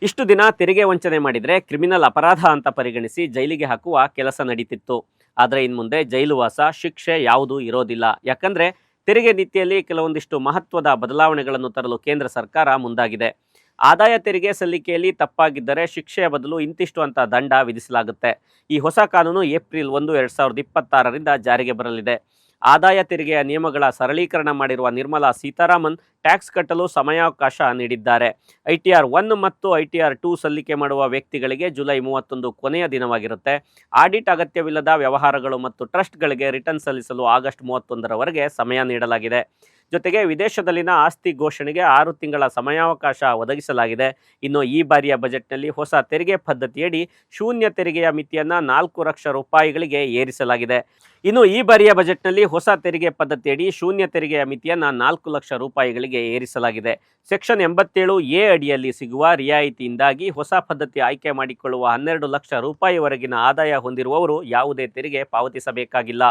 ಇಷ್ಟು ದಿನ ತೆರಿಗೆ ವಂಚನೆ ಮಾಡಿದರೆ ಕ್ರಿಮಿನಲ್ ಅಪರಾಧ ಅಂತ ಪರಿಗಣಿಸಿ ಜೈಲಿಗೆ ಹಾಕುವ ಕೆಲಸ ನಡೀತಿತ್ತು. ಆದರೆ ಇನ್ಮುಂದೆ ಜೈಲುವಾಸ ಶಿಕ್ಷೆ ಯಾವುದೂ ಇರೋದಿಲ್ಲ. ಯಾಕಂದರೆ ತೆರಿಗೆ ನೀತಿಯಲ್ಲಿ ಕೆಲವೊಂದಿಷ್ಟು ಮಹತ್ವದ ಬದಲಾವಣೆಗಳನ್ನು ತರಲು ಕೇಂದ್ರ ಸರ್ಕಾರ ಮುಂದಾಗಿದೆ. ಆದಾಯ ತೆರಿಗೆ ಸಲ್ಲಿಕೆಯಲ್ಲಿ ತಪ್ಪಾಗಿದ್ದರೆ ಶಿಕ್ಷೆಯ ಬದಲು ಇಂತಿಷ್ಟು ಅಂತ ದಂಡ ವಿಧಿಸಲಾಗುತ್ತೆ. ಈ ಹೊಸ ಕಾನೂನು ಏಪ್ರಿಲ್ 1, 2026ರಿಂದ ಜಾರಿಗೆ ಬರಲಿದೆ. ಆದಾಯ ತೆರಿಗೆಯ ನಿಯಮಗಳ ಸರಳೀಕರಣ ಮಾಡಿರುವ ನಿರ್ಮಲಾ ಸೀತಾರಾಮನ್ ಟ್ಯಾಕ್ಸ್ ಕಟ್ಟಲು ಸಮಯಾವಕಾಶ ನೀಡಿದ್ದಾರೆ. ITR 1 ಮತ್ತು ITR 2 ಸಲ್ಲಿಕೆ ಮಾಡುವ ವ್ಯಕ್ತಿಗಳಿಗೆ ಜುಲೈ 31 ಕೊನೆಯ ದಿನವಾಗಿರುತ್ತೆ. ಆಡಿಟ್ ಅಗತ್ಯವಿಲ್ಲದ ವ್ಯವಹಾರಗಳು ಮತ್ತು ಟ್ರಸ್ಟ್ಗಳಿಗೆ ರಿಟರ್ನ್ ಸಲ್ಲಿಸಲು ಆಗಸ್ಟ್ 31ರವರೆಗೆ ಸಮಯ ನೀಡಲಾಗಿದೆ. ಜೊತೆಗೆ ವಿದೇಶದಲ್ಲಿನ ಆಸ್ತಿ ಘೋಷಣೆಗೆ 6 ತಿಂಗಳ ಸಮಯಾವಕಾಶ ಒದಗಿಸಲಾಗಿದೆ. ಇನ್ನು ಈ ಬಾರಿಯ ಬಜೆಟ್ನಲ್ಲಿ ಹೊಸ ತೆರಿಗೆ ಪದ್ಧತಿಯಡಿ ಶೂನ್ಯ ತೆರಿಗೆಯ ಮಿತಿಯನ್ನು 4 ಲಕ್ಷ ರೂಪಾಯಿಗಳಿಗೆ ಏರಿಸಲಾಗಿದೆ. ಇನ್ನು ಈ ಬಾರಿಯ ಬಜೆಟ್ನಲ್ಲಿ ಹೊಸ ತೆರಿಗೆ ಪದ್ಧತಿಯಡಿ ಶೂನ್ಯ ತೆರಿಗೆಯ ಮಿತಿಯನ್ನು 4 ಲಕ್ಷ ರೂಪಾಯಿಗಳಿಗೆ ಏರಿಸಲಾಗಿದೆ. ಸೆಕ್ಷನ್ 87A ಅಡಿಯಲ್ಲಿ ಸಿಗುವ ರಿಯಾಯಿತಿಯಿಂದಾಗಿ ಹೊಸ ಪದ್ಧತಿ ಆಯ್ಕೆ ಮಾಡಿಕೊಳ್ಳುವ 12 ಲಕ್ಷ ರೂಪಾಯಿವರೆಗಿನ ಆದಾಯ ಹೊಂದಿರುವವರು ಯಾವುದೇ ತೆರಿಗೆ ಪಾವತಿಸಬೇಕಾಗಿಲ್ಲ.